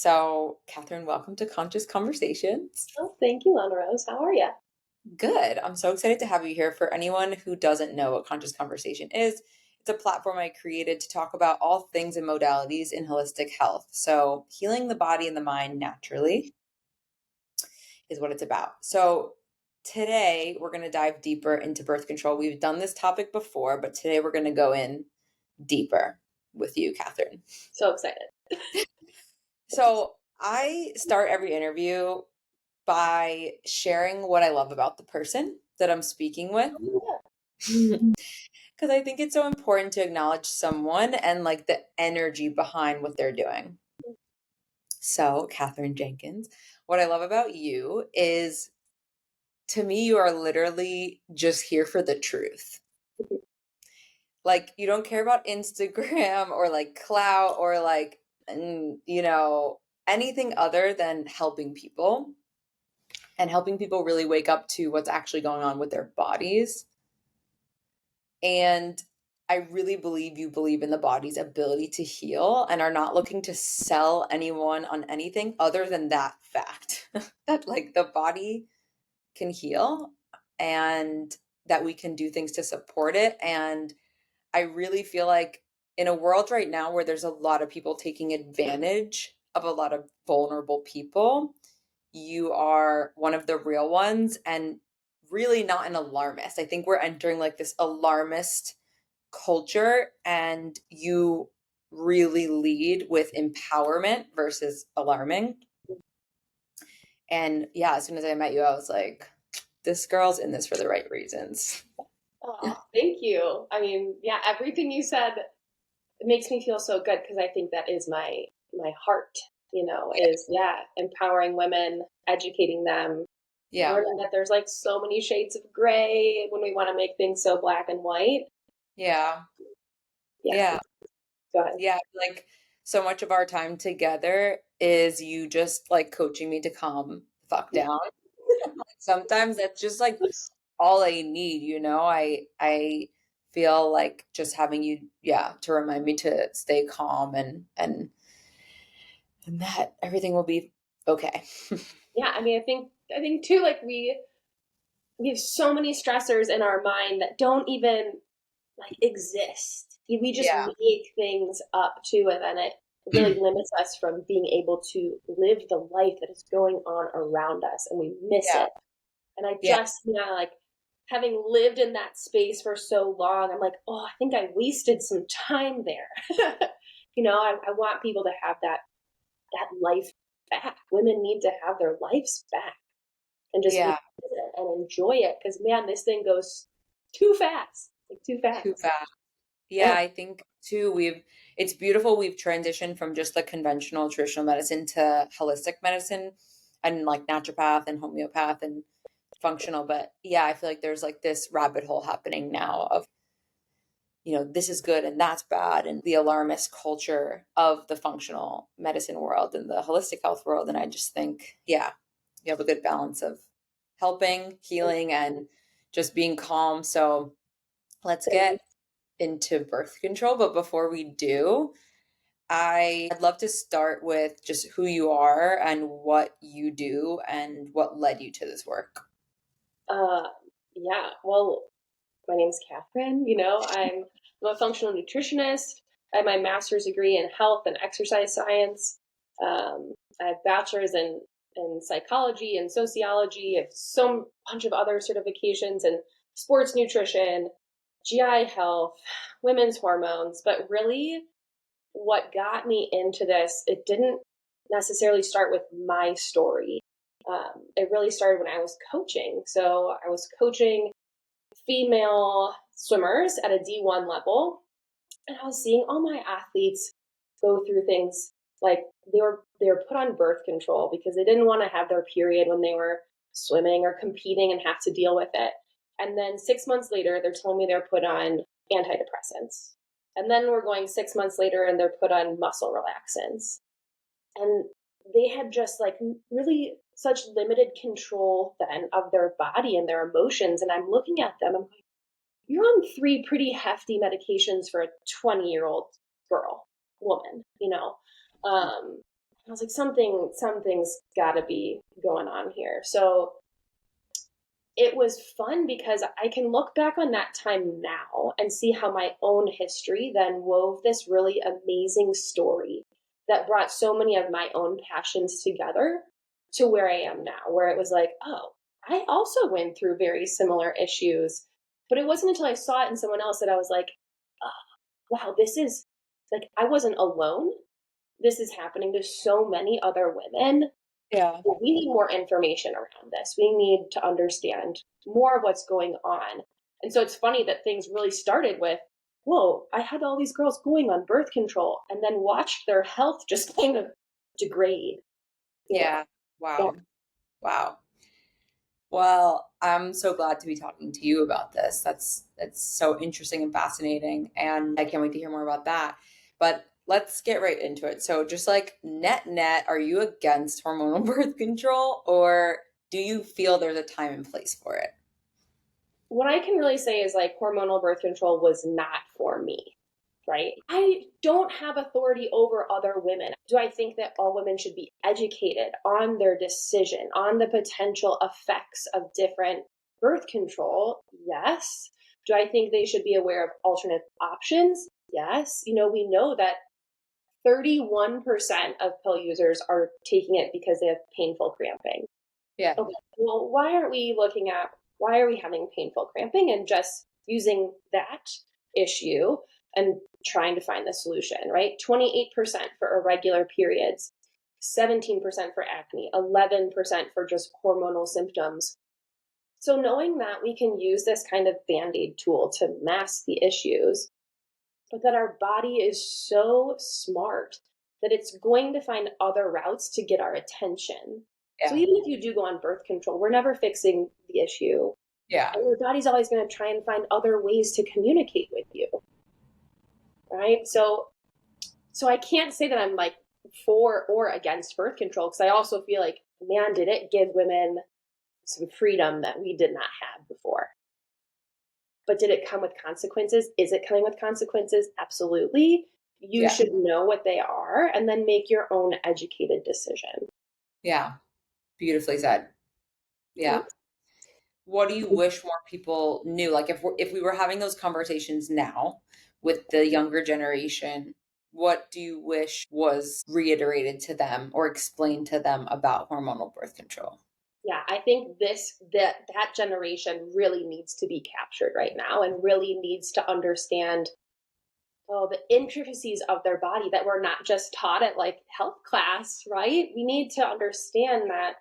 So, Kathrine, welcome to Conscious Conversations. Oh, thank you, Lana Rose. How are you? Good. I'm so excited to have you here. For anyone who doesn't know what Conscious Conversation is, it's a platform I created to talk about all things and modalities in holistic health. So, healing the body and the mind naturally is what it's about. So, today we're going to dive deeper into birth control. We've done this topic before, but today we're going to go in deeper with you, Kathrine. So excited. So, I start every interview by sharing what I love about the person that I'm speaking with. Yeah. Because I think it's so important to acknowledge someone and like the energy behind what they're doing. So, Kathrine Jenkins, what I love about you is to me, you are literally just here for the truth. Like, you don't care about Instagram or like clout or like, anything other than helping people and helping people really wake up to what's actually going on with their bodies. And I really believe you believe in the body's ability to heal and are not looking to sell anyone on anything other than that fact that like the body can heal and that we can do things to support it. And I really feel like in a world right now where there's a lot of people taking advantage of a lot of vulnerable people, you are one of the real ones and really not an alarmist. I think we're entering like this alarmist culture, and you really lead with empowerment versus alarming. And yeah, as soon as I met you, I was like, this girl's in this for the right reasons. Oh, thank you. I mean, yeah, everything you said makes me feel so good because I think that is my heart, is empowering women, educating them, Yeah. learning that there's like so many shades of gray when we want to make things so black and white. Yeah. Yeah, Yeah. go ahead. Yeah. Like so much of our time together is you just like coaching me to calm the fuck down. Sometimes that's just like all I need, I feel like just having you, yeah, to remind me to stay calm and that everything will be okay. Yeah, I mean, I think too, like we have so many stressors in our mind that don't even like exist. We just Yeah. make things up too, and then it really limits us from being able to live the life that is going on around us, and we miss Yeah. it. And I Yeah. just, like having lived in that space for so long, I'm like, oh, I think I wasted some time there. I want people to have that life back. Women need to have their lives back and just be Yeah. present and enjoy it because man, this thing goes too fast, like too Too fast. fast. Yeah, I think too it's beautiful we've transitioned from just the conventional traditional medicine to holistic medicine and like naturopath and homeopath and functional. But yeah, I feel like there's like this rabbit hole happening now of this is good and that's bad, and the alarmist culture of the functional medicine world and the holistic health world. And I just think, yeah, you have a good balance of helping, healing, and just being calm. So let's get into birth control. But before we do, I'd love to start with just who you are and what you do and what led you to this work. Uh, yeah. Well, my name's Kathrine. I'm a functional nutritionist. I have my master's degree in health and exercise science. I have bachelor's in psychology and sociology. I have so bunch of other certifications in sports nutrition, GI health, women's hormones. But really, what got me into this, it didn't necessarily start with my story. It really started when I was coaching. So I was coaching female swimmers at a D1 level, and I was seeing all my athletes go through things like they were put on birth control because they didn't want to have their period when they were swimming or competing and have to deal with it. And then 6 months later, they're telling me they're put on antidepressants. And then we're going 6 months later and they're put on muscle relaxants. And they had just like really such limited control then of their body and their emotions. And I'm looking at them, I'm like, you're on three pretty hefty medications for a 20-year-old girl, woman. Um, I was like, something's got to be going on here. So it was fun because I can look back on that time now and see how my own history then wove this really amazing story that brought so many of my own passions together to where I am now, where it was like, oh, I also went through very similar issues. But it wasn't until I saw it in someone else that I was like, oh, wow, this is like, I wasn't alone. This is happening to so many other women. Yeah. We need more information around this. We need to understand more of what's going on. And so it's funny that things really started with, whoa, I had all these girls going on birth control and then watched their health just kind of degrade, you know. Yeah. Yeah. Wow. Wow. Well, I'm so glad to be talking to you about this. That's so interesting and fascinating, and I can't wait to hear more about that. But let's get right into it. So, just like net, are you against hormonal birth control, or do you feel there's a time and place for it? What I can really say is like hormonal birth control was not for me, right? I don't have authority over other women. Do I think that all women should be educated on their decision, on the potential effects of different birth control? Yes. Do I think they should be aware of alternate options? Yes. We know that 31% of pill users are taking it because they have painful cramping. Yeah. Okay, well, why are we having painful cramping and just using that issue and trying to find the solution, right? 28% for irregular periods, 17% for acne, 11% for just hormonal symptoms. So knowing that we can use this kind of band-aid tool to mask the issues, but that our body is so smart that it's going to find other routes to get our attention. So Yeah. even if you do go on birth control, we're never fixing the issue. Yeah. And your body's always going to try and find other ways to communicate with you, right? So I can't say that I'm like for or against birth control because I also feel like, man, did it give women some freedom that we did not have before. But did it come with consequences? Is it coming with consequences? Absolutely. You Yeah. should know what they are and then make your own educated decision. Yeah. Beautifully said. Yeah. Thanks. What do you wish more people knew? Like if we were having those conversations now with the younger generation, what do you wish was reiterated to them or explained to them about hormonal birth control? Yeah, I think that generation really needs to be captured right now and really needs to understand the intricacies of their body that we're not just taught at like health class, right? We need to understand that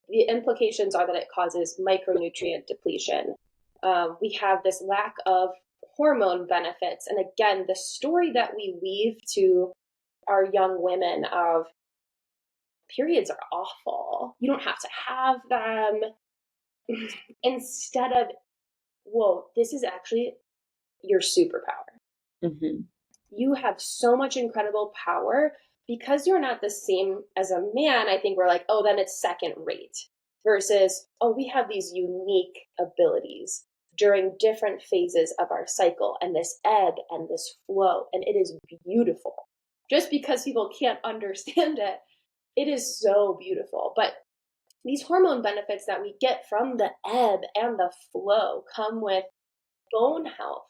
the implications are that it causes micronutrient depletion. We have this lack of hormone benefits. And again, the story that we weave to our young women of periods are awful. You don't have to have them. Instead of, whoa, this is actually your superpower. Hmm. You have so much incredible power because you're not the same as a man. I think we're like, oh, then it's second rate versus, oh, we have these unique abilities during different phases of our cycle and this ebb and this flow. And it is beautiful. Just because people can't understand it, it is so beautiful. But these hormone benefits that we get from the ebb and the flow come with bone health,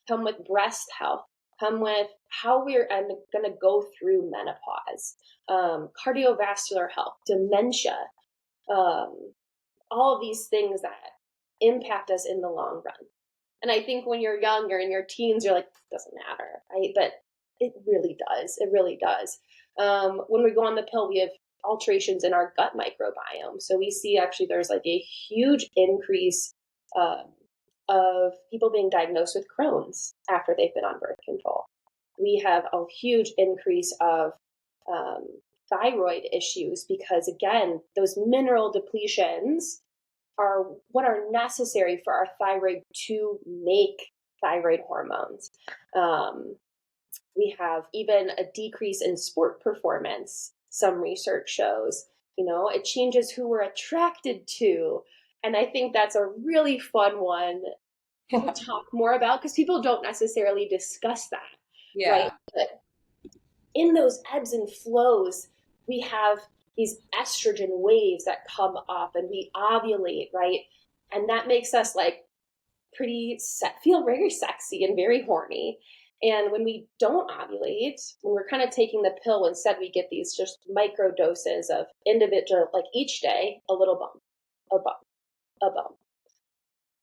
come with breast health, come with how we're going to go through menopause, cardiovascular health, dementia, um, all of these things that impact us in the long run. And I think when you're young, you're in your teens, you're like, it doesn't matter, right? But it really does. It really does. When we go on the pill, we have alterations in our gut microbiome. So we see actually there's like a huge increase uh, of people being diagnosed with Crohn's after they've been on birth control. We have a huge increase of um, thyroid issues because, again, those mineral depletions are what are necessary for our thyroid to make thyroid hormones. We have even a decrease in sport performance. Some research shows, it changes who we're attracted to. And I think that's a really fun one to talk more about because people don't necessarily discuss that, right? Yeah. But in those ebbs and flows, we have these estrogen waves that come up and we ovulate, right? And that makes us like feel very sexy and very horny. And when we don't ovulate, when we're kind of taking the pill, instead we get these just micro doses of individual, like each day, a little bump, a bump, a bump.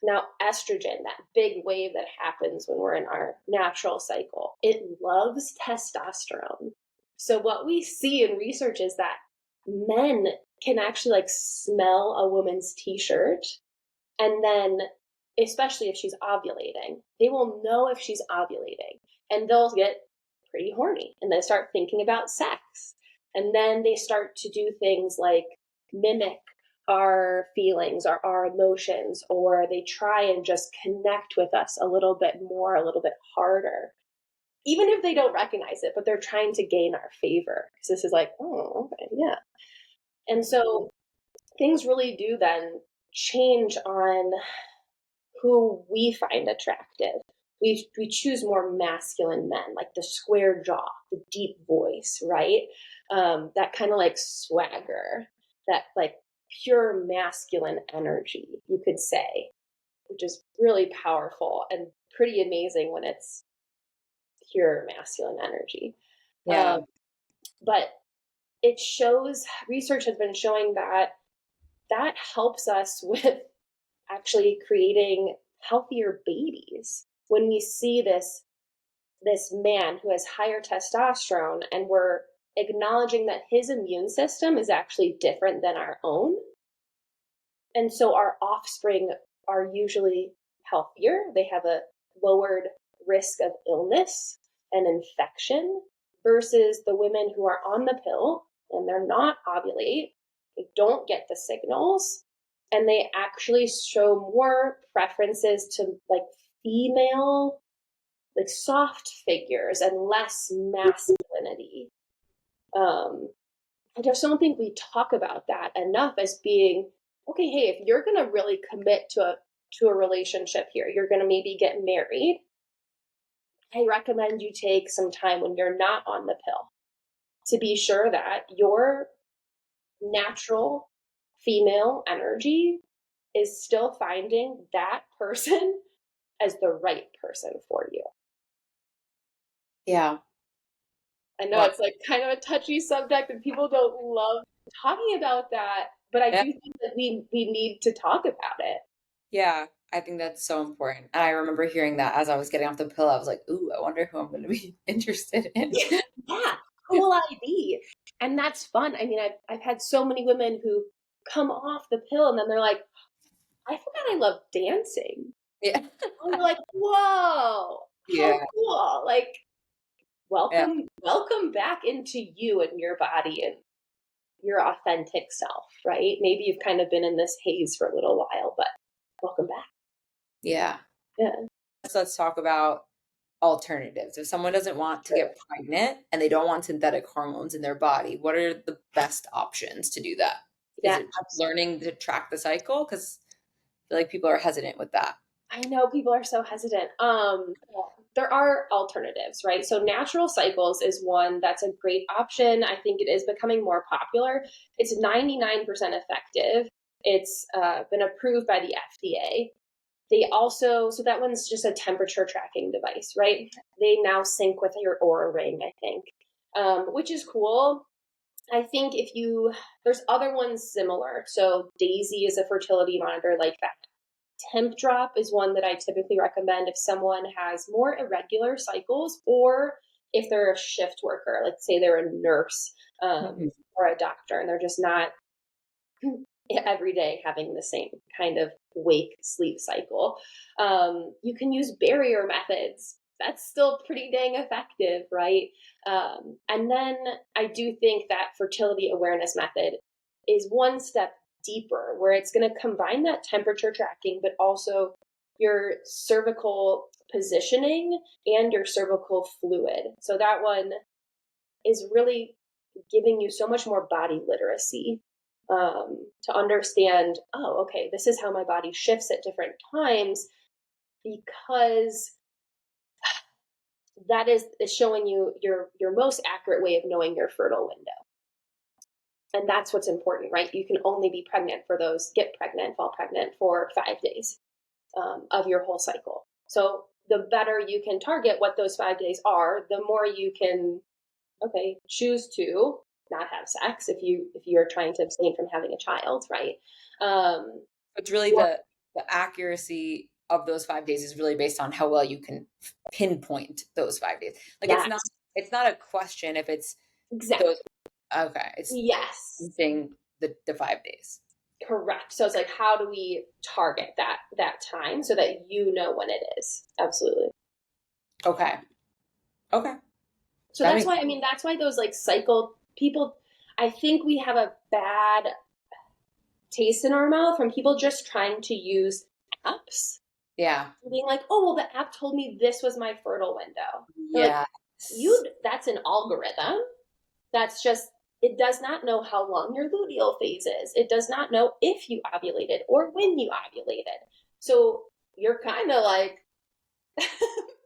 Now, estrogen, that big wave that happens when we're in our natural cycle, it loves testosterone. So what we see in research is that men can actually like smell a woman's t-shirt, and then especially if she's ovulating, they will know if she's ovulating, and they'll get pretty horny and they start thinking about sex. And then they start to do things like mimic our feelings or our emotions, or they try and just connect with us a little bit more, a little bit harder, even if they don't recognize it, but they're trying to gain our favor. Because this is like, oh, okay, yeah. And so things really do then change on who we find attractive. We choose more masculine men, like the square jaw, the deep voice, right? That kind of like swagger, that like pure masculine energy, you could say, which is really powerful and pretty amazing when it's pure masculine energy. Yeah. But it shows, research has been showing that that helps us with actually creating healthier babies when we see this man who has higher testosterone and we're acknowledging that his immune system is actually different than our own. And so our offspring are usually healthier. They have a lowered risk of illness and infection versus the women who are on the pill and they're not ovulate. They don't get the signals, and they actually show more preferences to like female, like soft figures and less masculinity. I just don't think we talk about that enough as being okay. Hey, if you're going to really commit to a relationship here, you're going to maybe get married. I recommend you take some time when you're not on the pill to be sure that your natural female energy is still finding that person as the right person for you. Yeah. I know Wow. it's like kind of a touchy subject and people don't love talking about that, but I Yeah. do think that we need to talk about it. Yeah. I think that's so important. And I remember hearing that as I was getting off the pill, I was like, ooh, I wonder who I'm going to be interested in. Yeah, who will I be? And that's fun. I mean, I've had so many women who come off the pill and then they're like, I forgot I love dancing. Yeah. And you're like, whoa, how Yeah. cool. Like, Yeah. welcome back into you and your body and your authentic self, right? Maybe you've kind of been in this haze for a little while, but welcome back. Yeah. Yeah. So let's talk about alternatives. If someone doesn't want to get pregnant and they don't want synthetic hormones in their body, what are the best options to do that? Is Yeah, it learning to track the cycle? Because I feel like people are hesitant with that. I know people are so hesitant. There are alternatives, right? So natural cycles is one that's a great option. I think it is becoming more popular. It's 99% effective. It's been approved by the FDA. They also, so that one's just a temperature tracking device, right? They now sync with your Aura ring, I think, which is cool. I think there's other ones similar. So Daisy is a fertility monitor like that. Temp drop is one that I typically recommend if someone has more irregular cycles or if they're a shift worker, like say they're a nurse Mhm. or a doctor and they're just not every day having the same kind of wake sleep cycle. You can use barrier methods. That's still pretty dang effective, right? And then I do think that fertility awareness method is one step deeper, where it's going to combine that temperature tracking, but also your cervical positioning and your cervical fluid. So that one is really giving you so much more body literacy, to understand, oh, okay, this is how my body shifts at different times because that is showing you your most accurate way of knowing your fertile window. And that's what's important, right? You can only be pregnant for those, get pregnant, fall pregnant for 5 days of your whole cycle. So the better you can target what those 5 days are, the more you can, okay, choose to not have sex if you're trying to abstain from having a child, right? Um, It's really or the accuracy of those 5 days is really based on how well you can pinpoint those 5 days. Like yes, it's not a question if it's those. exactly. Okay, it's Yes, saying the 5 days. correct. So it's like, how do we target that time so that you know when it is? Absolutely. Okay, okay, So that that's makes why, I mean, that's why those like cycle people, I think we have a bad taste in our mouth from people just trying to use apps, yeah, being like, oh, well, the app told me this was my fertile window. They're like, yeah, that's an algorithm. That's just, it does not know how long your luteal phase is. It does not know if you ovulated or when you ovulated. So you're kind of like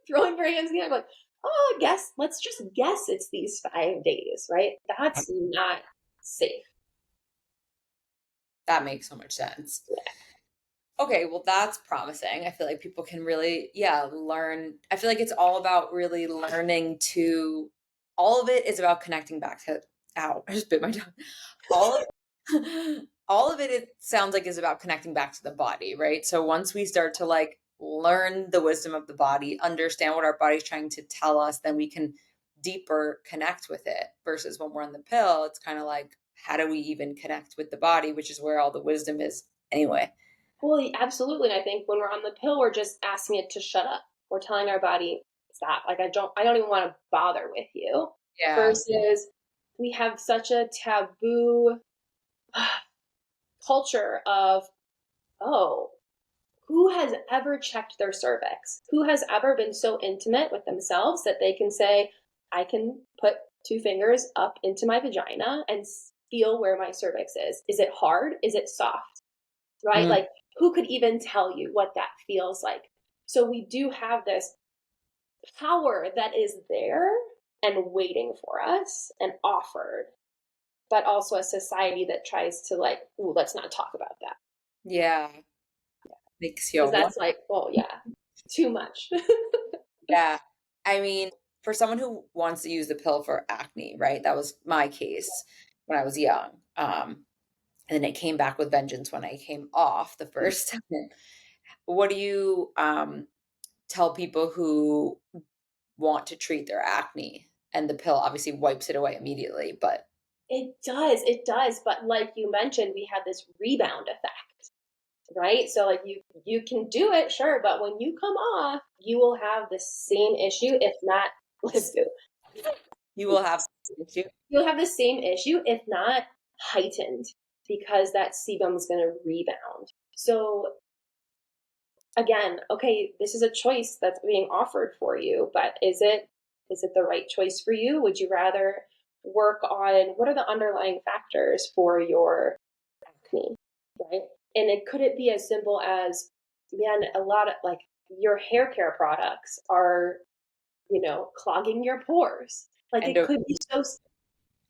throwing your hands in the air, like, oh, I guess, let's just guess it's these 5 days, right? That's not safe. that makes so much sense. Okay, well, that's promising. I feel like people can really, yeah, learn. I feel like it's all about really learning to, all of it is about connecting back to, ow, I just bit my tongue. All of all of it, it sounds like is about connecting back to the body, right? So once we start to like learn the wisdom of the body, understand what our body's trying to tell us, then we can deeper connect with it versus when we're on the pill, it's kind of like, how do we even connect with the body, which is where all the wisdom is anyway. Well, absolutely. And I think when we're on the pill, we're just asking it to shut up. We're telling our body, stop. Like, I don't even want to bother with you. Yeah. Versus we have such a taboo culture of, oh, who has ever checked their cervix? Who has ever been so intimate with themselves that they can say, I can put 2 fingers up into my vagina and feel where my cervix is? Is it hard? Is it soft? Right? Mm. Like, who could even tell you what that feels like? So we do have this power that is there and waiting for us and offered, but also a society that tries to like, ooh, let's not talk about that. Yeah. Makes you Because wonder. that's like, well, yeah, too much. Yeah. I mean, for someone who wants to use the pill for acne, right? That was my case when I was young. And then it came back with vengeance when I came off the first time. What do you tell people who want to treat their acne? And the pill obviously wipes it away immediately, but It does. But like you mentioned, we have this rebound effect, right? So like you can do it, sure, but when you come off, you will have the same issue, if not, let's do. you will have issue. You'll have the same issue, if not heightened, because that sebum is going to rebound. So again, okay, this is a choice that's being offered for you, but is it the right choice for you? Would you rather work on what are the underlying factors for your acne, right? And could it be as simple as, man, a lot of like your hair care products are, clogging your pores. Like it Endo could be so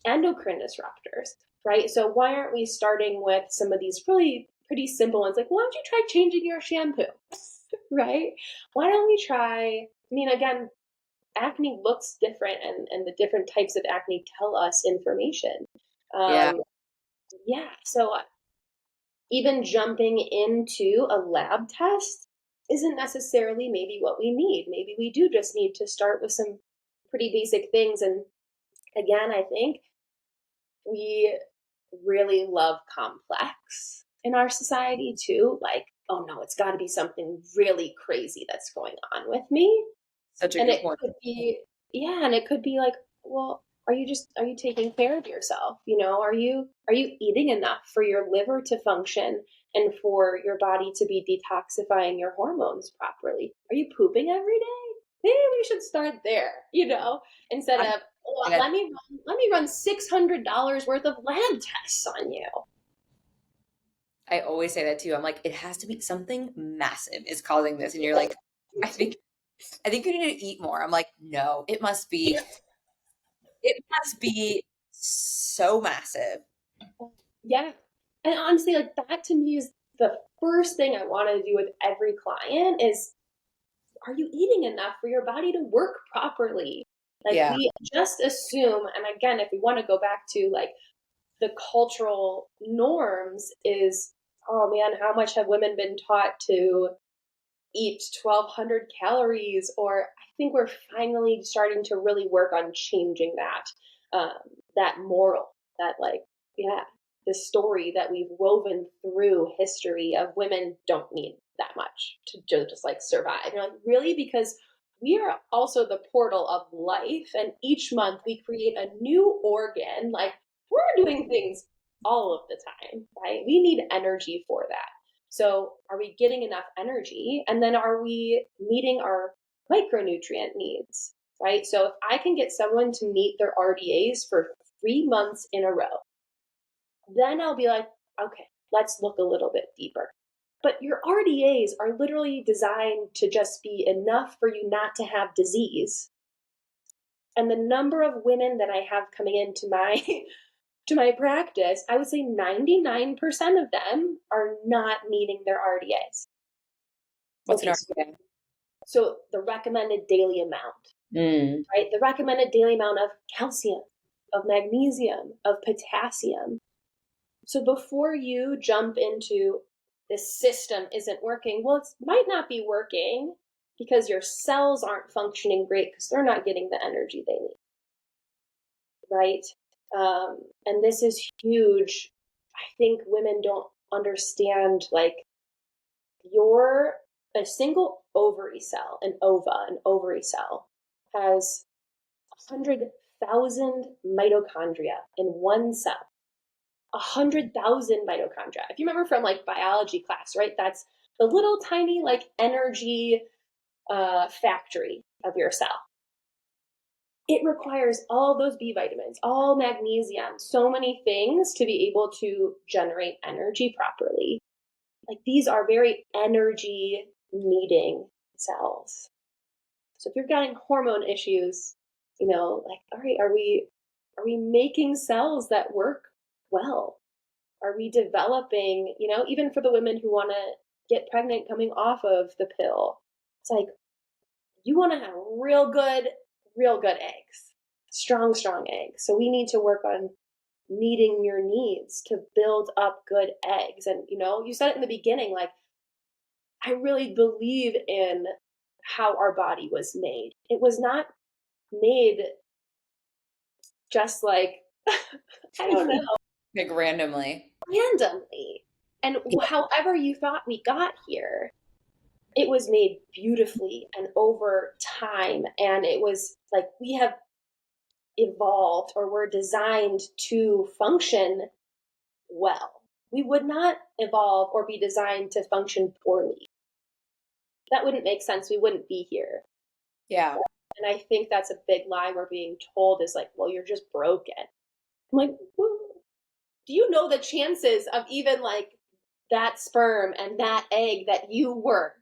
endocrine disruptors, right? So why aren't we starting with some of these really pretty simple ones? Like, why don't you try changing your shampoo, right? Why don't we try? I mean, again, acne looks different, and the different types of acne tell us information. yeah. Yeah, so even jumping into a lab test isn't necessarily maybe what we need. Maybe we do just need to start with some pretty basic things. And again, I think we really love complex in our society too. Like, oh no, it's got to be something really crazy that's going on with me. Such a And good it point. could be, yeah, and it could be like, well, are you taking care of yourself? Are you eating enough for your liver to function and for your body to be detoxifying your hormones properly? Are you pooping every day? Maybe we should start there, instead I of, well, think let me run $600 worth of lab tests on you. I always say that too. I'm like, it has to be something massive is causing this. And you're like, I think I think you need to eat more. I'm like, no, it must be so massive. Yeah. And honestly, like that to me is the first thing I want to do with every client is, are you eating enough for your body to work properly? Like Yeah. we just assume, and again, if we want to go back to like the cultural norms is, oh man, how much have women been taught to eat 1,200 calories? Or I think we're finally starting to really work on changing that moral, that like, yeah, the story that we've woven through history of women don't need that much to just like survive. You're like, really? Because we are also the portal of life, and each month we create a new organ. Like we're doing things all of the time, right? We need energy for that. So, are we getting enough energy? And then, are we meeting our micronutrient needs, right? So, if I can get someone to meet their RDAs for 3 months in a row, then I'll be like, okay, let's look a little bit deeper. But your RDAs are literally designed to just be enough for you not to have disease. And the number of women that I have coming into my to my practice, I would say 99% of them are not meeting their RDAs. What's an Okay, RDA? so the recommended daily amount, Mm. right? The recommended daily amount of calcium, of magnesium, of potassium. So before you jump into this system isn't working, well, it might not be working because your cells aren't functioning great because they're not getting the energy they need, right? And this is huge. I think women don't understand like your a single ovary cell, an ovary cell, has 100,000 mitochondria in one cell. 100,000 mitochondria. If you remember from like biology class, right? That's the little tiny like energy factory of your cell. It requires all those B vitamins, all magnesium, so many things to be able to generate energy properly. Like these are very energy needing cells. So if you're getting hormone issues, like, all right, are we making cells that work well? Are we developing, even for the women who want to get pregnant coming off of the pill? It's like you want to have real good eggs, strong eggs. So we need to work on meeting your needs to build up good eggs. And you said it in the beginning, like I really believe in how our body was made. It was not made just like I don't know, Like randomly. randomly. And however you thought we got here, it was made beautifully and over time. And it was like we have evolved or were designed to function well. We would not evolve or be designed to function poorly. That wouldn't make sense. We wouldn't be here. Yeah. And I think that's a big lie we're being told is like, well, you're just broken. I'm like, well, do you know the chances of even like that sperm and that egg that you were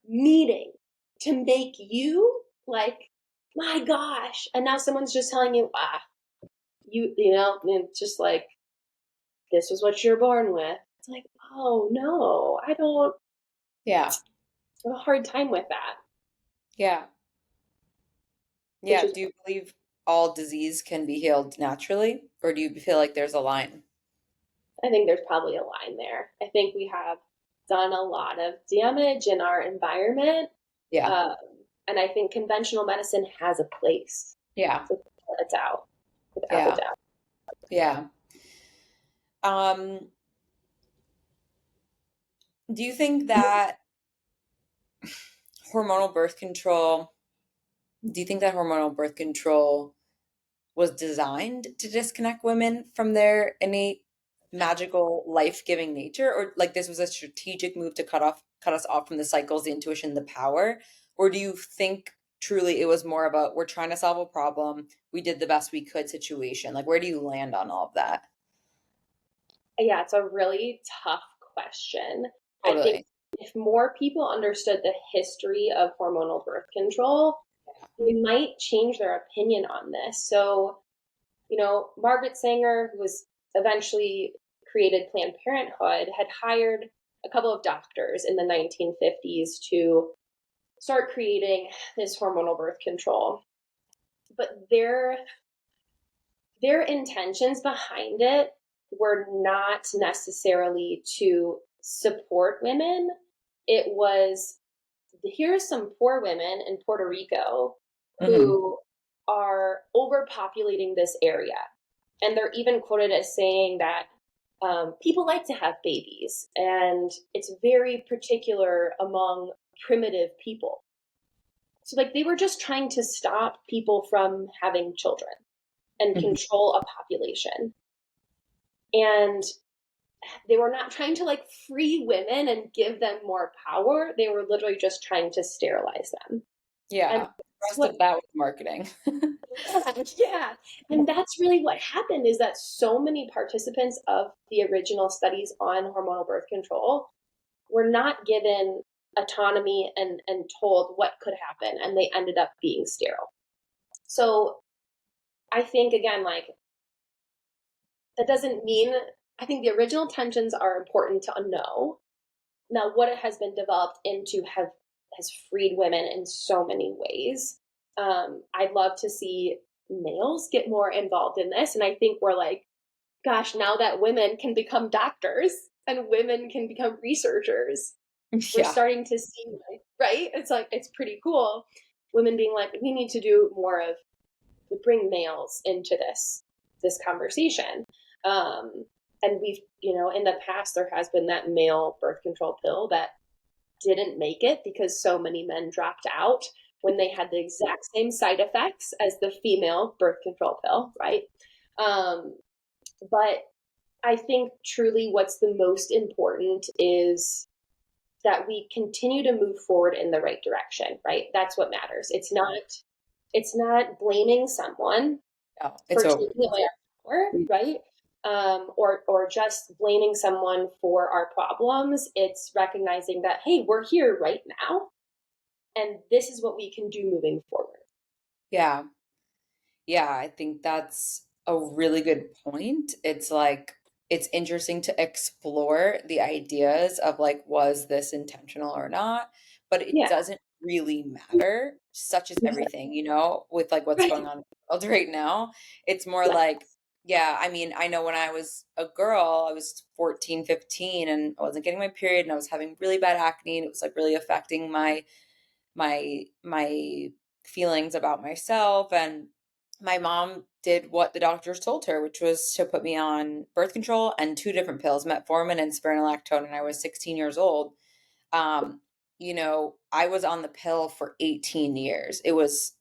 meeting to make you? Like, my gosh. And now someone's just telling you, and it's just like, this was what you're born with. It's like, oh no, I don't Yeah. have a hard time with that. Yeah. Which Yeah. is, Do you believe all disease can be healed naturally, or do you feel like there's a line? I think there's probably a line there. I think we have done a lot of damage in our environment. Yeah. Um, and I think conventional medicine has a place, Yeah. without a doubt, without a Yeah. doubt. Yeah. Um, do you think that hormonal birth control, do you think that hormonal birth control was designed to disconnect women from their innate magical life-giving nature, or like this was a strategic move to cut us off from the cycles, the intuition, the power? Or do you think truly it was more about we're trying to solve a problem, we did the best we could situation? Like where do you land on all of that? Yeah, it's a really tough question. I think Totally. if more people understood the history of hormonal birth control, they might change their opinion on this. So, Margaret Sanger, who was eventually created Planned Parenthood, had hired a couple of doctors in the 1950s to start creating this hormonal birth control. But their intentions behind it were not necessarily to support women. It was, here's some poor women in Puerto Rico Hmm. who are overpopulating this area. And they're even quoted as saying that people like to have babies, and it's very particular among primitive people. So, like, they were just trying to stop people from having children and control a population. And they were not trying to like free women and give them more power. They were literally just trying to sterilize them. And Yeah. The that's rest what, of that was marketing. yeah. And that's really what happened, is that so many participants of the original studies on hormonal birth control were not given autonomy and told what could happen. And they ended up being sterile. So I think, again, like, that doesn't mean, I think the original tensions are important to know. Now, what it has been developed into has freed women in so many ways. I'd love to see males get more involved in this. And I think we're like, gosh, now that women can become doctors and women can become researchers, we're Yeah. starting to see, like, right? It's like, it's pretty cool. Women being like, we need to do more of, bring males into this conversation. Um, and we've, in the past, there has been that male birth control pill that didn't make it because so many men dropped out when they had the exact same side effects as the female birth control pill, right? Um, but I think truly what's the most important is that we continue to move forward in the right direction, right? That's what matters. It's not blaming someone Yeah. for It's over. taking away our power, right? Or just blaming someone for our problems. It's recognizing that, hey, we're here right now, and this is what we can do moving forward. Yeah. Yeah, I think that's a really good point. It's like it's interesting to explore the ideas of like, was this intentional or not? But it Yeah, doesn't really matter, such as everything, with like what's right. going on in the world right now. It's more Yeah. like, yeah, I mean, I know when I was a girl, I was 14, 15, and I wasn't getting my period and I was having really bad acne and it was like really affecting my feelings about myself. And my mom did what the doctors told her, which was to put me on birth control and two different pills, metformin and spironolactone, and I was 16 years old. um, I was on the pill for 18 years. It was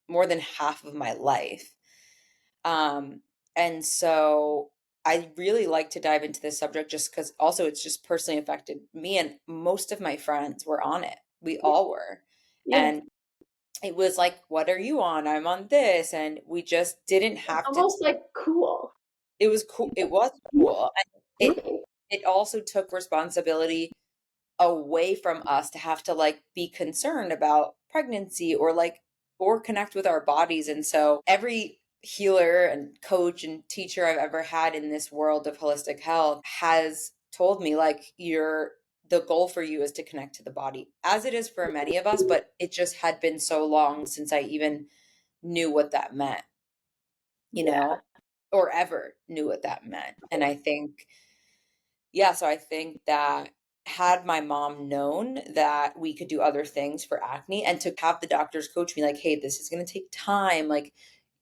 more than half of my life. um, and so I really like to dive into this subject just because also it's just personally affected me, and most of my friends were on it. We Yeah. all were. Yeah. And it was like, what are you on? I'm on this. And we just didn't It's have to. almost like cool. It was cool. It was cool. And Right. it also took responsibility away from us to have to like be concerned about pregnancy or like or connect with our bodies. And so every healer and coach and teacher I've ever had in this world of holistic health has told me like the goal for you is to connect to the body, as it is for many of us, but it just had been so long since I even knew what that meant, you Yeah. know, or ever knew what that meant. And I think, yeah, so I think that had my mom known that we could do other things for acne and to have the doctors coach me like, hey, this is going to take time, like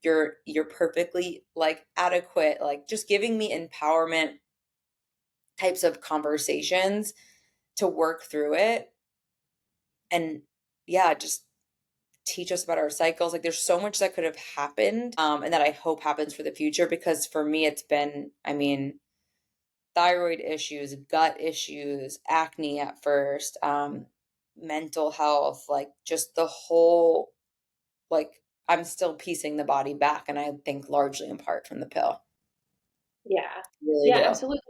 you're perfectly like adequate, like just giving me empowerment types of conversations to work through it. And yeah, just teach us about our cycles. Like there's so much that could have happened, and that I hope happens for the future, because for me it's been, I mean, thyroid issues, gut issues, acne at first, mental health, like just the whole, like I'm still piecing the body back, and I think largely in part from the pill. Yeah. Really Yeah, do. absolutely.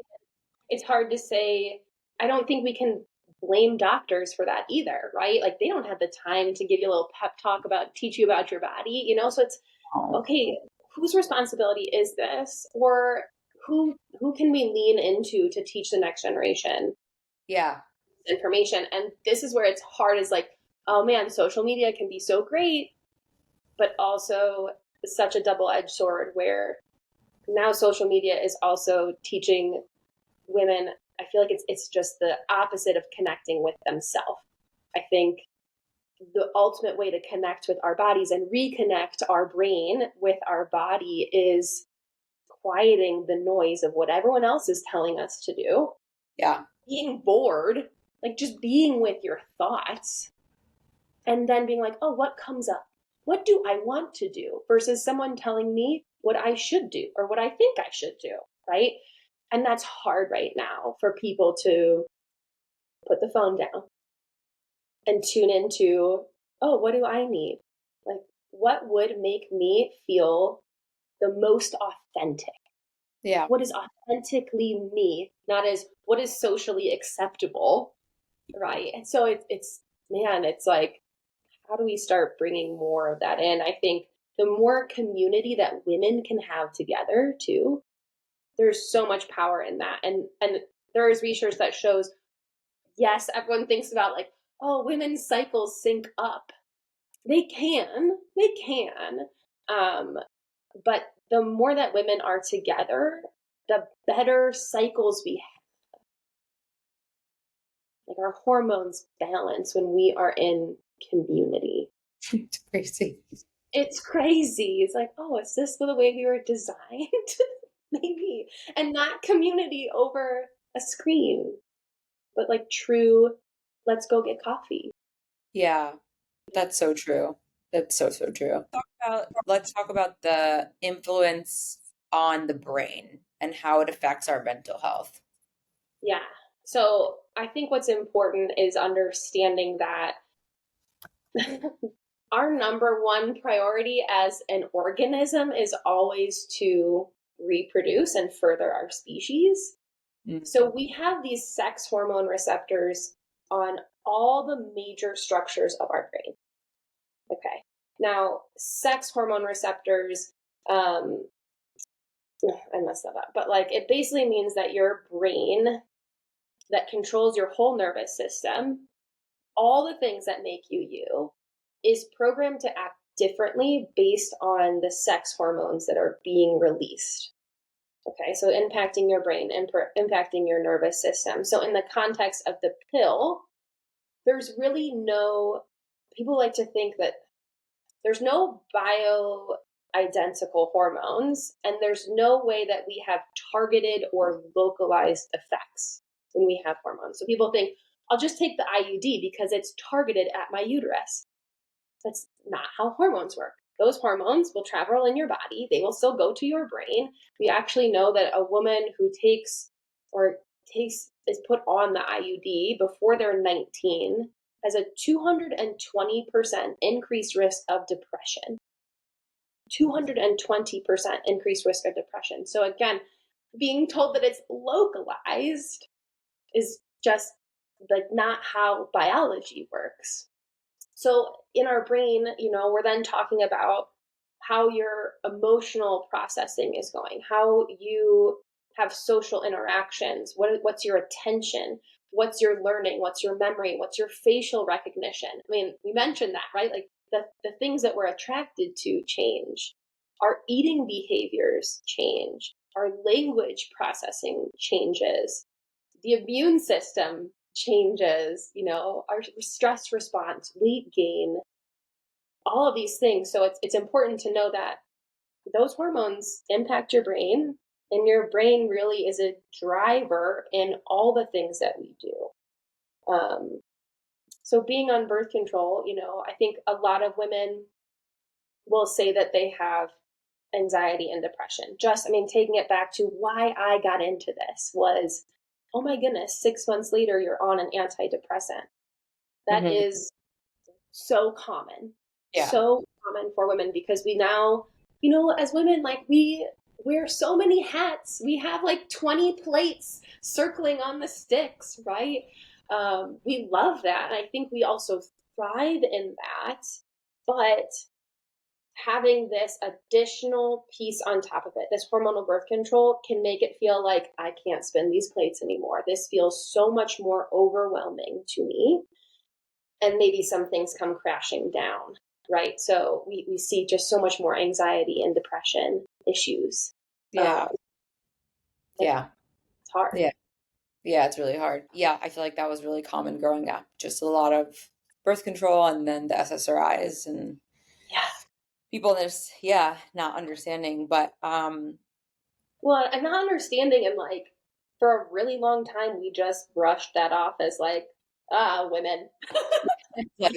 It's hard to say. I don't think we can blame doctors for that either, right? Like they don't have the time to give you a little pep talk about, teach you about your body, so it's Oh, okay, whose responsibility is this? Or who can we lean into to teach the next generation yeah. information? And this is where it's hard, is like, oh man, social media can be so great, but also such a double-edged sword, where now social media is also teaching women. I feel like it's just the opposite of connecting with themselves. I think the ultimate way to connect with our bodies and reconnect our brain with our body is quieting the noise of what everyone else is telling us to do, Yeah. being bored, like just being with your thoughts, and then being like, oh, what comes up? What do I want to do? Versus someone telling me what I should do or what I think I should do, right? And that's hard right now for people to put the phone down and tune into, oh, what do I need? Like, what would make me feel the most authentic? Yeah. What is authentically me, not as what is socially acceptable, right? And so it's man, it's like, how do we start bringing more of that in? I think the more community that women can have together too, there's so much power in that. And there is research that shows, yes, everyone thinks about like, oh, women's cycles sync up. They can. Um, but the more that women are together, the better cycles we have. Like our hormones balance when we are in community. It's crazy. It's crazy. It's like, oh, is this the way we were designed? Maybe. And not community over a screen, but like true, let's go get coffee. Yeah. That's so true. That's so, so true. Let's talk about the influence on the brain and how it affects our mental health. Yeah. So I think what's important is understanding that our number one priority as an organism is always to reproduce and further our species. Mm. So we have these sex hormone receptors on all the major structures of our brain. Okay. Now, sex hormone receptors, I messed that up, but like it basically means that your brain that controls your whole nervous system, all the things that make you you, is programmed to act differently based on the sex hormones that are being released. Okay, so impacting your brain and impacting your nervous system. So, in the context of the pill, there's really no, people like to think that there's no bio identical hormones, and there's no way that we have targeted or localized effects when we have hormones. So people think, I'll just take the IUD because it's targeted at my uterus. That's not how hormones work. Those hormones will travel in your body, they will still go to your brain. We actually know that a woman who is put on the IUD before they're 19 has a 220% increased risk of depression. 220% increased risk of depression. So again, being told that it's localized is just like not how biology works. So in our brain, we're then talking about how your emotional processing is going, how you have social interactions, what's your attention, what's your learning, what's your memory, what's your facial recognition. I mean, you mentioned that, right? Like the things that we're attracted to change. Our eating behaviors change. Our language processing changes. The immune system changes, our stress response, weight gain, all of these things. So it's important to know that those hormones impact your brain, and your brain really is a driver in all the things that we do. So being on birth control, I think a lot of women will say that they have anxiety and depression. Taking it back to why I got into this was, oh my goodness, 6 months later, you're on an antidepressant. That Hmm. is so common, Yeah. so common for women, because we now, as women, like we wear so many hats. We have like 20 plates circling on the sticks, right? We love that. And I think we also thrive in that. But having this additional piece on top of it, this hormonal birth control, can make it feel like I can't spin these plates anymore. This feels so much more overwhelming to me. And maybe some things come crashing down, right? So we see just so much more anxiety and depression issues. Yeah. Um, it's Yeah. hard. Yeah. Yeah, it's really hard. Yeah, I feel like that was really common growing up. Just a lot of birth control and then the SSRIs and Yeah. people just, yeah, not understanding. But Well, I'm not understanding, and like for a really long time, we just brushed that off as like, women. it's like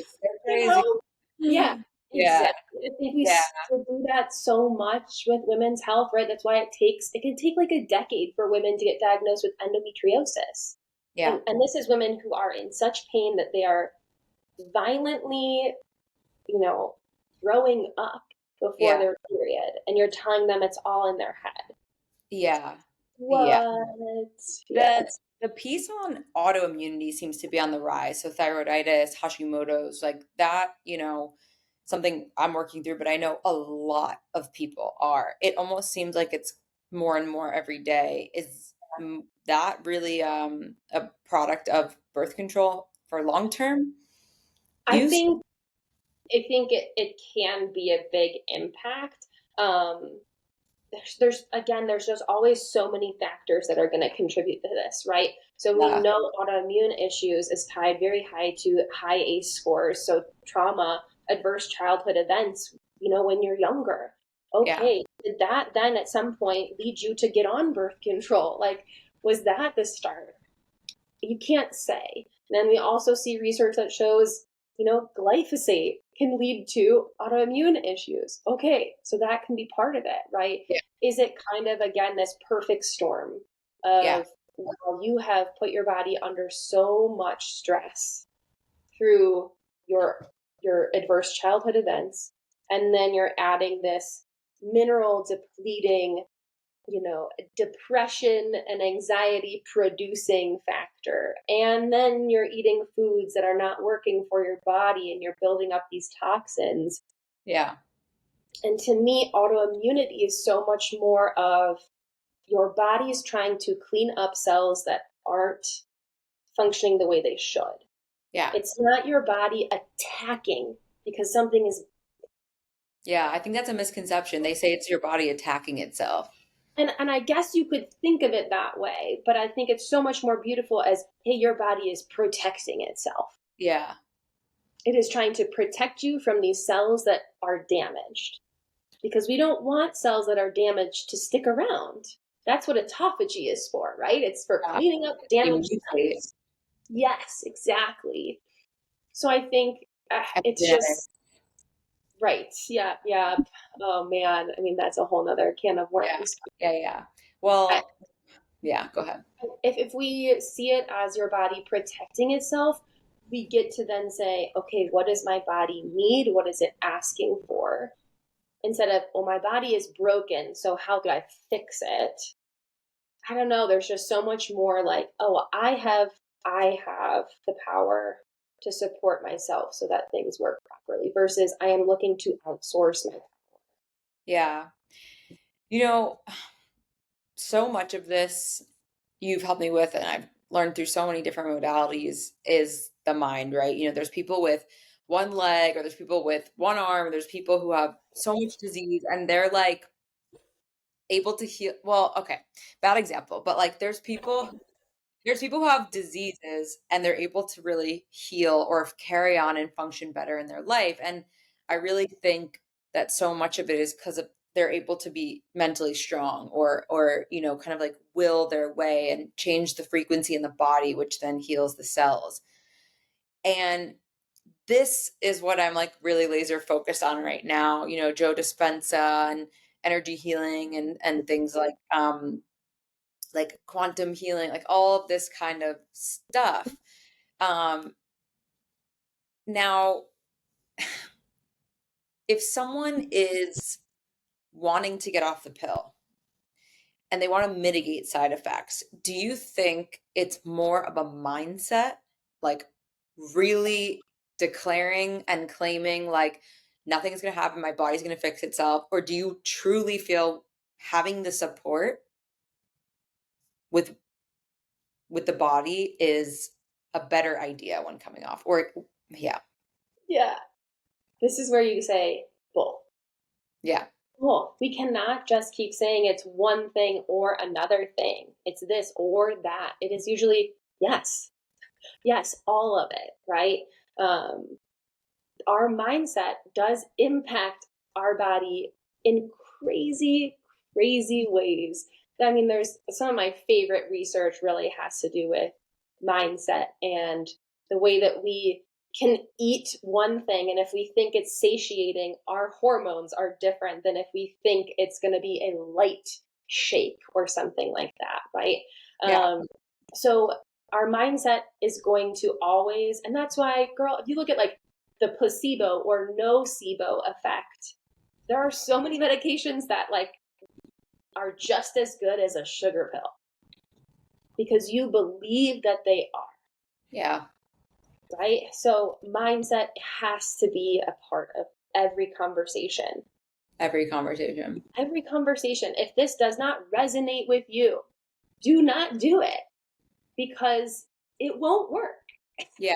they're You crazy. know? Yeah, Yeah, exactly. I think we yeah, still do that so much with women's health, right? That's why it can take like a decade for women to get diagnosed with endometriosis. yeah, And this is women who are in such pain that they are violently, you know, throwing up before yeah, their period, and you're telling them it's all in their head. yeah, yeah. What? Yeah. The the piece on autoimmunity seems to be on the rise. So thyroiditis, Hashimoto's, like that, something I'm working through, but I know a lot of people are. It almost seems like it's more and more every day. Is that really a product of birth control for long term I use? think it can be a big impact. Um, there's just always so many factors that are going to contribute to this, right? So we Yeah, know autoimmune issues is tied very high to high ACE scores, so trauma, adverse childhood events, when you're younger. yeah, Okay, did that then at some point lead you to get on birth control? Like, was that the start? You can't say. And then we also see research that shows, glyphosate can lead to autoimmune issues. Okay, so that can be part of it, right? yeah, Is it kind of, again, this perfect storm yeah, of, well, you have put your body under so much stress through your adverse childhood events, and then you're adding this mineral depleting, depression and anxiety producing factor. And then you're eating foods that are not working for your body and you're building up these toxins. yeah, And to me, autoimmunity is so much more of your body's trying to clean up cells that aren't functioning the way they should. yeah, It's not your body attacking because something is. yeah. I think that's a misconception. They say it's your body attacking itself. And I guess you could think of it that way, but I think it's so much more beautiful as, hey, your body is protecting itself. Yeah, It is trying to protect you from these cells that are damaged. Because we don't want cells that are damaged to stick around. That's what autophagy is for, right? It's for yeah. cleaning up They damaged mutate. cells. Yes, exactly. So I think it's Epigenetic. just right. Yeah, yeah. Oh man, I mean that's a whole nother can of Yeah, worms. yeah, yeah. I, Well, yeah, go ahead. if we see it as your body protecting itself, we get to then say, okay, what does my body need? What is it asking for? Instead of, well, my body is broken, so how could I fix it? I don't know. There's just so much more like, oh, I have the power to support myself so that things work properly versus I am looking to outsource my. Yeah. You know, so much of this you've helped me with, and I've learned through so many different modalities, is the mind, right? There's people with one leg, or there's people with one arm, there's people who have so much disease, and they're like able to heal. Well, okay, bad example, but like there's people who have diseases and they're able to really heal or carry on and function better in their life. And I really think that so much of it is because of they're able to be mentally strong or kind of like will their way and change the frequency in the body, which then heals the cells. And this is what I'm like really laser focused on right now. Joe Dispenza and energy healing and things like quantum healing, like all of this kind of stuff. Um, Now, if someone is wanting to get off the pill and they want to mitigate side effects, do you think it's more of a mindset like really declaring and claiming like nothing's going to happen, my body's going to fix itself? Or do you truly feel having the support with the body is a better idea when coming off? Or yeah, Yeah. This is where you say both. yeah, Both. We cannot just keep saying it's one thing or another thing. It's this or that. It is usually yes. Yes, all of it, right? Um, our mindset does impact our body in crazy, crazy ways. I mean, there's some of my favorite research really has to do with mindset and the way that we can eat one thing. And if we think it's satiating, our hormones are different than if we think it's going to be a light shake or something like that, right? yeah, So our mindset is going to always, and that's why, girl, if you look at like the placebo or nocebo effect, there are so many medications that like are just as good as a sugar pill because you believe that they are, yeah. right? So mindset has to be a part of every conversation. Every conversation. Every conversation. If this does not resonate with you, do not do it because it won't work. Yeah,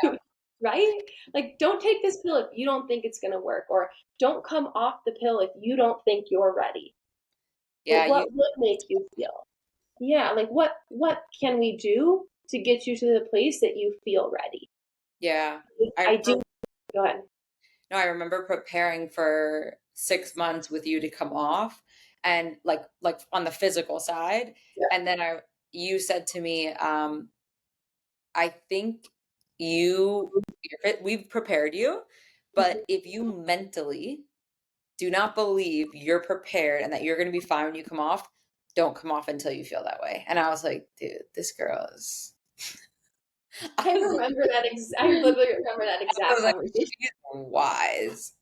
Right? Like, don't take this pill if you don't think it's going to work, or don't come off the pill if you don't think you're ready. But yeah. You, what would make you feel? Yeah, like what can we do to get you to the place that you feel ready? yeah. I I do. remember, Go ahead. no, I remember preparing for 6 months with you to come off, and like on the physical side, Yeah. and then you said to me, I think we've prepared you, but if you mentally do not believe you're prepared and that you're going to be fine when you come off, don't come off until you feel that way. And I was like, dude, this girl is. I I was like, remember that. I literally remember that I exact was like, conversation. she's wise.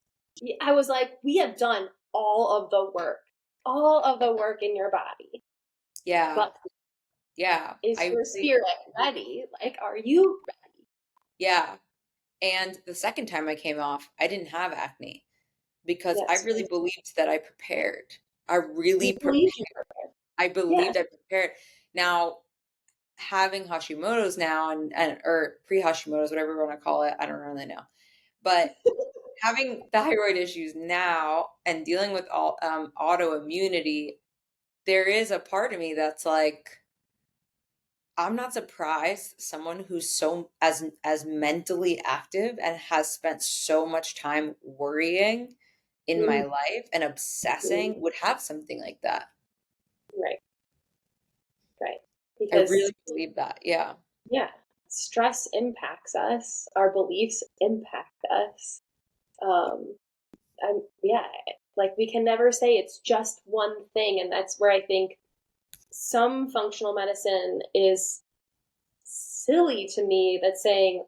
I was like, we have done all of the work in your body, Yeah, but yeah. is I your really, spirit ready? Like, are you ready? yeah. And the second time I came off, I didn't have acne because I Yes, really believed that I prepared. I you really believe you. I Yeah. believed I prepared. Now, having Hashimoto's now and or pre-Hashimoto's, whatever you want to call it, I don't really know. But having thyroid issues now and dealing with all autoimmunity, there is a part of me that's like, I'm not surprised someone who's so as mentally active and has spent so much time worrying in my Mhm. life and obsessing would have something like that. Right, right. I Because, really believe that. Yeah. yeah, stress impacts us, our beliefs impact us. Um, and yeah, like we can never say it's just one thing. And that's where I think some functional medicine is silly to me that's saying,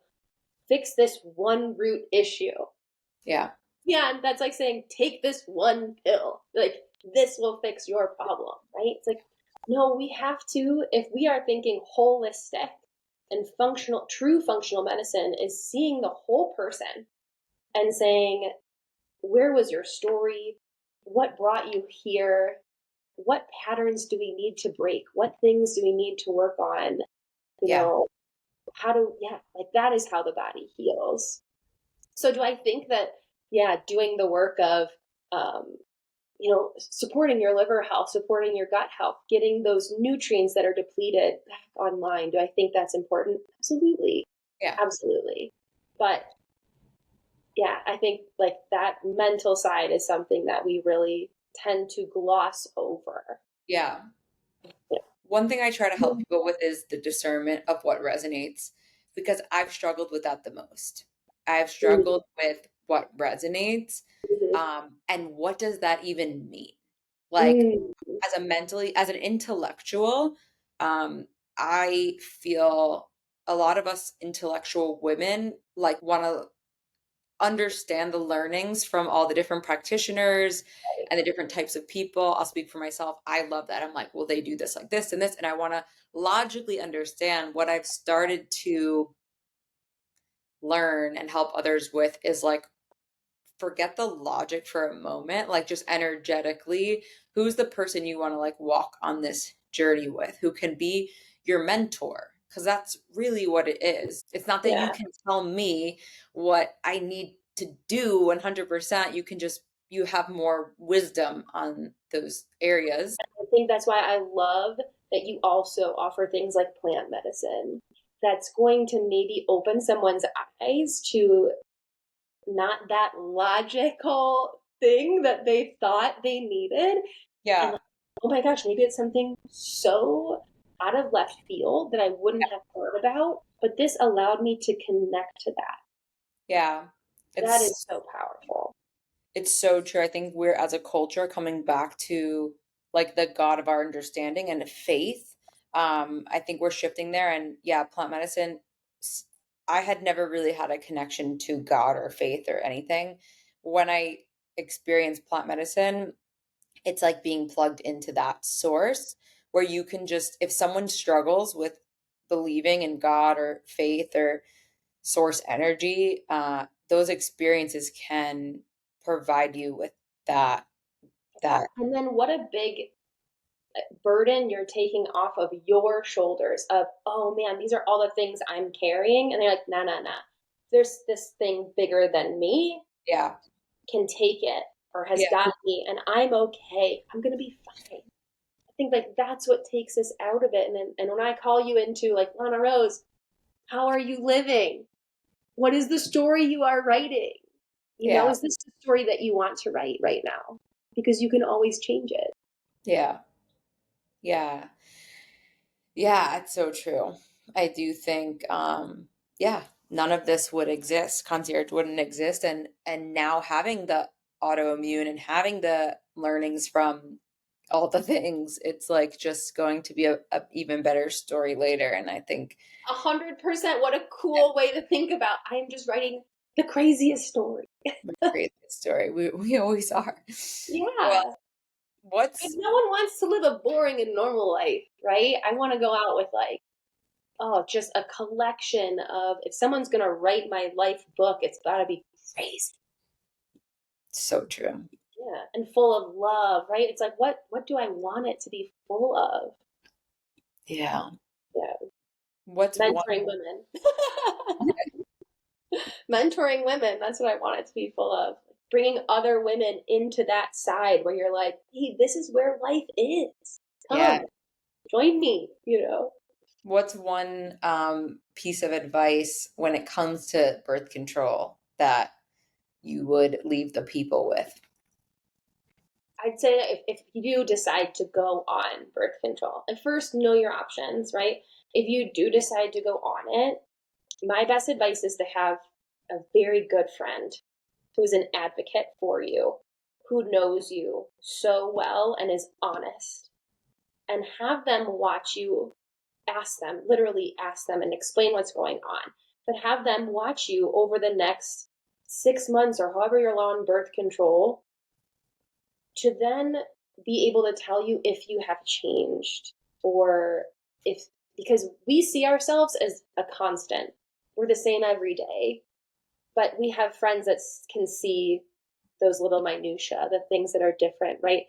fix this one root issue. Yeah. Yeah, and that's like saying, take this one pill. Like, this will fix your problem, right? It's like, no, we have to, if we are thinking holistic and functional, true functional medicine is seeing the whole person and saying, where was your story? What brought you here? What patterns do we need to break? What things do we need to work on? You Yeah. know, yeah, like that is how the body heals. So do I think that, yeah, doing the work of, um, supporting your liver health, supporting your gut health, getting those nutrients that are depleted back online, do I think that's important? Absolutely. Yeah. Absolutely. But yeah, I think like that mental side is something that we really tend to gloss over. Yeah. Yeah. One thing I try to help people with is the discernment of what resonates because I've struggled with that the most. I've struggled with what resonates, and what does that even mean? Like, Mm-hmm. as an intellectual, um, I feel a lot of us intellectual women like want to understand the learnings from all the different practitioners and the different types of people. I'll speak for myself. I love that. I'm like, well, they do this like this and this. And I want to logically understand what I've started to learn and help others with is like, forget the logic for a moment, like just energetically, who's the person you want to like walk on this journey with, who can be your mentor? Because that's really what it is. It's not that you Yeah. can tell me what I need to do 100%. You can just, you have more wisdom on those areas. I think that's why I love that you also offer things like plant medicine that's going to maybe open someone's eyes to not that logical thing that they thought they needed. And Yeah. like, oh my gosh, maybe it's something so out of left field that I wouldn't have thought about. But this allowed me to connect to that. Yeah. That It's is so powerful. It's so true. I think we're as a culture coming back to like the God of our understanding and faith. I think we're shifting there. And yeah, plant medicine, s- I had never really had a connection to God or faith or anything. When I experienced plant medicine, it's like being plugged into that source where you can just, if someone struggles with believing in God or faith or source energy, those experiences can provide you with that that And then what a big burden you're taking off of your shoulders of, oh man, these are all the things I'm carrying. And they're like, nah, nah, nah. There's this thing bigger than me, yeah, can take it or has yeah, got me, and I'm okay. I'm going to be fine. I think like that's what takes us out of it. And when I call you into like, Lana Rose, how are you living? What is the story you are writing? You know, yeah, is this the story that you want to write right now? Because you can always change it. yeah, yeah, yeah, it's so true. I do think yeah, none of this would exist. Concierge wouldn't exist, and now having the autoimmune and having the learnings from all the things, it's like just going to be a even better story later. And I think 100%. What a cool way to think about. I am just writing the craziest story. the craziest story. We always are. Well, Yeah. Because what's no one wants to live a boring and normal life, right? I want to go out with like, oh, just a collection of, if someone's going to write my life book, it's got to be crazy. so true? Yeah. And full of love, right? It's like, what do I want it to be full of? Yeah. Yeah. What's one? Mentoring women. Mentoring women. That's what I want it to be full of. Bringing other women into that side where you're like, hey, this is where life is. Yeah. Come, join me, you know? What's one piece of advice when it comes to birth control that you would leave the people with? I'd say that if you do decide to go on birth control, and first know your options, right? If you do decide to go on it, my best advice is to have a very good friend who's an advocate for you, who knows you so well and is honest, and have them watch you, ask them, literally ask them and explain what's going on, but have them watch you over the next 6 months or however you're on birth control to then be able to tell you if you have changed or if, because we see ourselves as a constant. We're the same every day, but we have friends that can see those little minutia, the things that are different, right?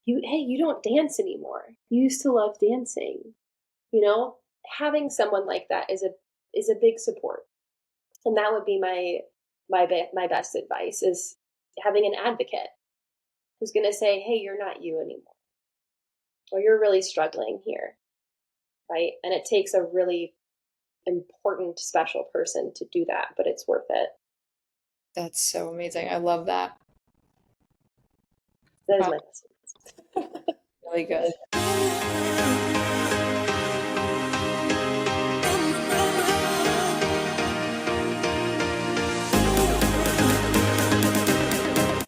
Hey, you don't dance anymore. You used to love dancing. You know, having someone like that is a big support, and that would be my best advice is having an advocate who's going to say, hey, you're not you anymore, or you're really struggling here, right? And it takes a really important, special person to do that, but it's worth it. That's so amazing. I love that. That is Wow, my best advice. really good.